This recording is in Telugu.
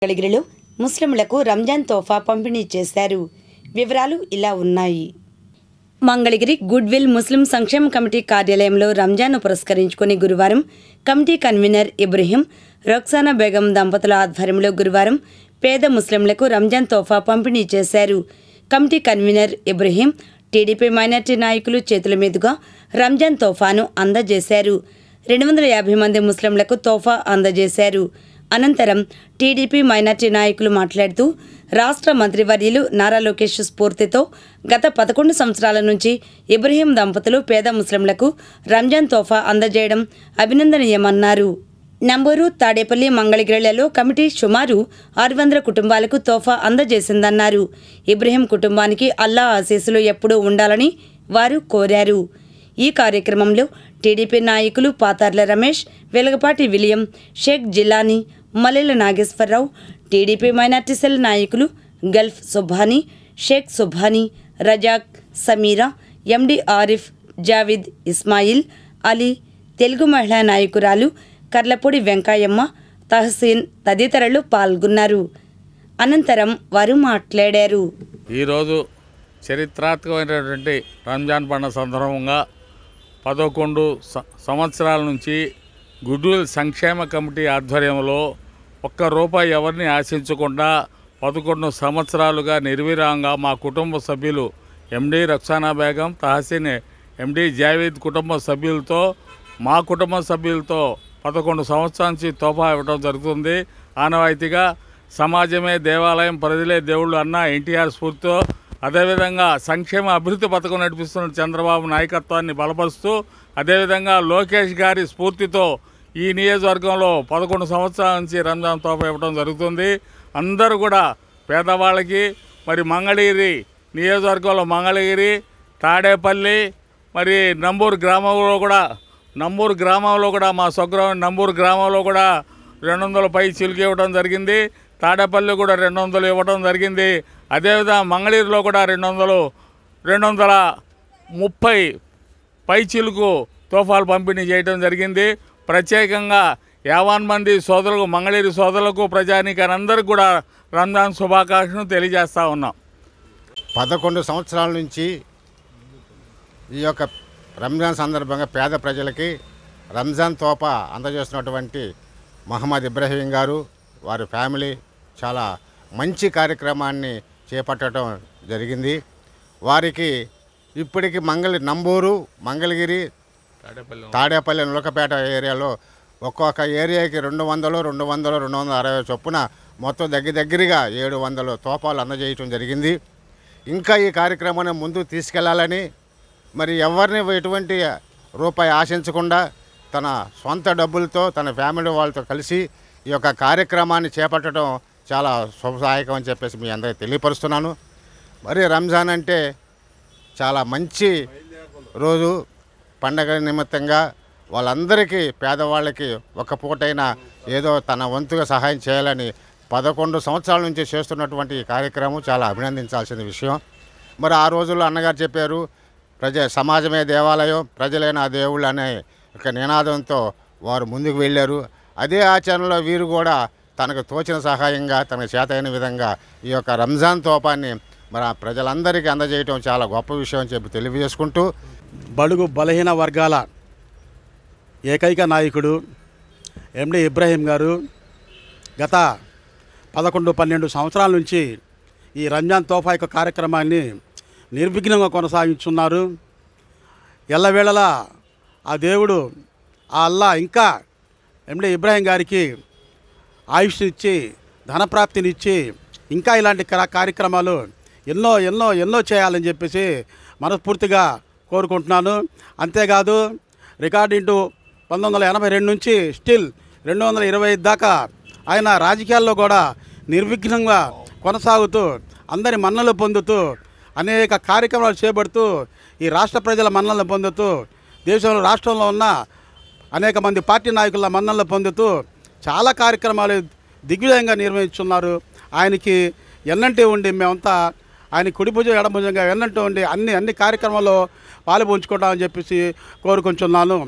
మంగళగిరిలో ముస్లింలకు రంజాన్ తోఫా పంపిణీ చేశారు. వివరాలు ఇలా ఉన్నాయి. మంగళగిరి గుడ్విల్ ముస్లిం సంక్షేమ కమిటీ కార్యాలయంలో రంజాన్ను పురస్కరించుకుని గురువారం కమిటీ కన్వీనర్ ఇబ్రహీం, రొక్సానా బేగం దంపతుల ఆధ్వర్యంలో గురువారం పేద ముస్లింలకు రంజాన్ తోఫా పంపిణీ చేశారు. Committee convener Ibrahim, TDP minority నాయకులు చేతుల మీదుగా రంజాన్ తోఫాను అందజేశారు. 250 మంది ముస్లింలకు తోఫా అందజేశారు. అనంతరం టీడీపీ మైనార్టీ నాయకులు మాట్లాడుతూ రాష్ట్ర మంత్రివర్యులు నారా లోకేష్ స్ఫూర్తితో గత 11 సంవత్సరాల నుంచి ఇబ్రహీం దంపతులు పేద ముస్లింలకు రంజాన్ తోఫా అందజేయడం అభినందనీయమన్నారు. నంబూరు, తాడేపల్లి, మంగళగిరిలలో కమిటీ సుమారు 600 కుటుంబాలకు తోఫా అందజేసిందన్నారు. ఇబ్రహీం కుటుంబానికి అల్లా ఆశీస్సులు ఎప్పుడూ ఉండాలని వారు కోరారు. ఈ కార్యక్రమంలో టీడీపీ నాయకులు పాతార్ల రమేష్, వెలగపాటి విలియం, షేక్ జిలానీ, మల్లెల నాగేశ్వరరావు, టీడీపీ మైనార్టీ సెల్ నాయకులు గల్ఫ్ సుబ్హానీ, షేక్ సుబ్హానీ, రజాక్, సమీరా, ఎండి ఆరిఫ్, జావిద్, ఇస్మాయిల్, అలీ, తెలుగు మహిళా నాయకురాలు కర్లపూడి వెంకయ్యమ్మ, తహసీన్ తదితరులు పాల్గొన్నారు. అనంతరం వారు మాట్లాడారు. ఈరోజు చరిత్రాత్మకమైనటువంటి రంజాన్ పండుగ సందర్భంగా 11 సంవత్సరాల నుంచి గుడ్విల్ సంక్షేమ కమిటీ ఆధ్వర్యంలో ఒక్క రూపాయి ఎవరిని ఆశించకుండా 11 సంవత్సరాలుగా నిర్విరామంగా మా కుటుంబ సభ్యులు ఎండి రొక్సానా బేగం, తహసీన్ ఎండి జావీద్ కుటుంబ సభ్యులతో మా కుటుంబ సభ్యులతో 11 సంవత్సరాల నుంచి తోఫా ఇవ్వడం జరుగుతుంది. ఆనవాయితీగా సమాజమే దేవాలయం, ప్రజలే దేవుళ్ళు అన్న ఎన్టీఆర్ స్ఫూర్తితో, అదేవిధంగా సంక్షేమ అభివృద్ధి పథకం నడిపిస్తున్న చంద్రబాబు నాయకత్వాన్ని బలపరుస్తూ, అదేవిధంగా లోకేష్ గారి స్ఫూర్తితో ఈ నియోజకవర్గంలో 11 సంవత్సరాల నుంచి రంజాన్ తోఫా ఇవ్వడం జరుగుతుంది. అందరూ కూడా పేదవాళ్ళకి మరి మంగళగిరి నియోజకవర్గంలో మంగళగిరి, తాడేపల్లి, మరి నంబూరు గ్రామంలో కూడా మా స్వగ్రామం నంబూరు గ్రామంలో కూడా 200 పై చిలుకు ఇవ్వడం జరిగింది. తాడేపల్లి కూడా 200 ఇవ్వడం జరిగింది. అదేవిధంగా మంగళగిరిలో కూడా 230 పై చిలుకు తోఫాలు పంపిణీ చేయడం జరిగింది. ప్రత్యేకంగా 50 మంది సోదరులకు, మంగళగిరి సోదరులకు, ప్రజానీకానికి అందరికీ కూడా రంజాన్ శుభాకాంక్షలు తెలియజేస్తూ ఉన్నాం. 11 సంవత్సరాల నుంచి ఈ యొక్క రంజాన్ సందర్భంగా పేద ప్రజలకి రంజాన్ తోఫా అందజేస్తున్నటువంటి మహమ్మద్ ఇబ్రహీం గారు, వారి ఫ్యామిలీ చాలా మంచి కార్యక్రమాన్ని చేపట్టడం జరిగింది. వారికి ఇప్పటికి నంబూరు, మంగళగిరి, తాడేపల్లి, నులకపేట ఏరియాలో ఒక్కొక్క ఏరియాకి 200, 260 చొప్పున మొత్తం దగ్గరగా 700 తోఫాలు అందజేయటం జరిగింది. ఇంకా ఈ కార్యక్రమాన్ని ముందుకు తీసుకెళ్లాలని, మరి ఎవరిని ఎటువంటి రూపాయి ఆశించకుండా తన సొంత డబ్బులతో తన ఫ్యామిలీ వాళ్ళతో కలిసి ఈ యొక్క కార్యక్రమాన్ని చేపట్టడం చాలా శుభదాయకం అని చెప్పేసి మీ అందరికీ తెలియపరుస్తున్నాను. మరి రంజాన్ అంటే చాలా మంచి రోజు. పండగ నిమిత్తంగా వాళ్ళందరికీ, పేదవాళ్ళకి ఒక పూటైనా ఏదో తన వంతుగా సహాయం చేయాలని 11 సంవత్సరాల నుంచి చేస్తున్నటువంటి ఈ కార్యక్రమం చాలా అభినందించాల్సిన విషయం. మరి ఆ రోజుల్లో అన్నగారు చెప్పారు, సమాజమే దేవాలయం, ప్రజలే నా దేవుళ్ళు అనే ఒక నినాదంతో వారు ముందుకు వెళ్ళారు. అదే ఆచరణలో వీరు కూడా తనకు తోచిన సహాయంగా, తనకు చేతైన విధంగా ఈ యొక్క రంజాన్ తోఫాన్ని మన ప్రజలందరికీ అందజేయటం చాలా గొప్ప విషయం అని చెప్పి తెలియజేసుకుంటూ, బడుగు బలహీన వర్గాల ఏకైక నాయకుడు ఎండి ఇబ్రహీం గారు గత 11-12 సంవత్సరాల నుంచి ఈ రంజాన్ తోఫా యొక్క కార్యక్రమాన్ని నిర్విఘ్నంగా కొనసాగించున్నారు. ఎల్లవేళలా ఆ దేవుడు, ఆ అల్లా ఇంకా ఎండి ఇబ్రహీం గారికి ఆయుష్నిచ్చి, ధనప్రాప్తినిచ్చి, ఇంకా ఇలాంటి కార్యక్రమాలు ఎన్నో చేయాలని చెప్పేసి మనస్ఫూర్తిగా కోరుకుంటున్నాను. అంతేకాదు, రికార్డింటూ 1982 నుంచి స్టిల్ 225 దాకా ఆయన రాజకీయాల్లో కూడా నిర్విఘ్నంగా కొనసాగుతూ, అందరి మన్నలు పొందుతూ, అనేక కార్యక్రమాలు చేపడుతూ, ఈ రాష్ట్ర ప్రజల మన్నలను పొందుతూ, రాష్ట్రంలో ఉన్న అనేక మంది పార్టీ నాయకుల మన్నలను పొందుతూ చాలా కార్యక్రమాలు దిగ్విజయంగా నిర్వహిస్తున్నారు. ఆయనకి ఎన్నంటి ఉండి మేమంతా ఆయన కుడిభుజం ఎడభుజంగా ఎన్నంటి ఉండి అన్ని కార్యక్రమాల్లో పాలు పంచుకుంటామని చెప్పేసి కోరుకుంటున్నాను.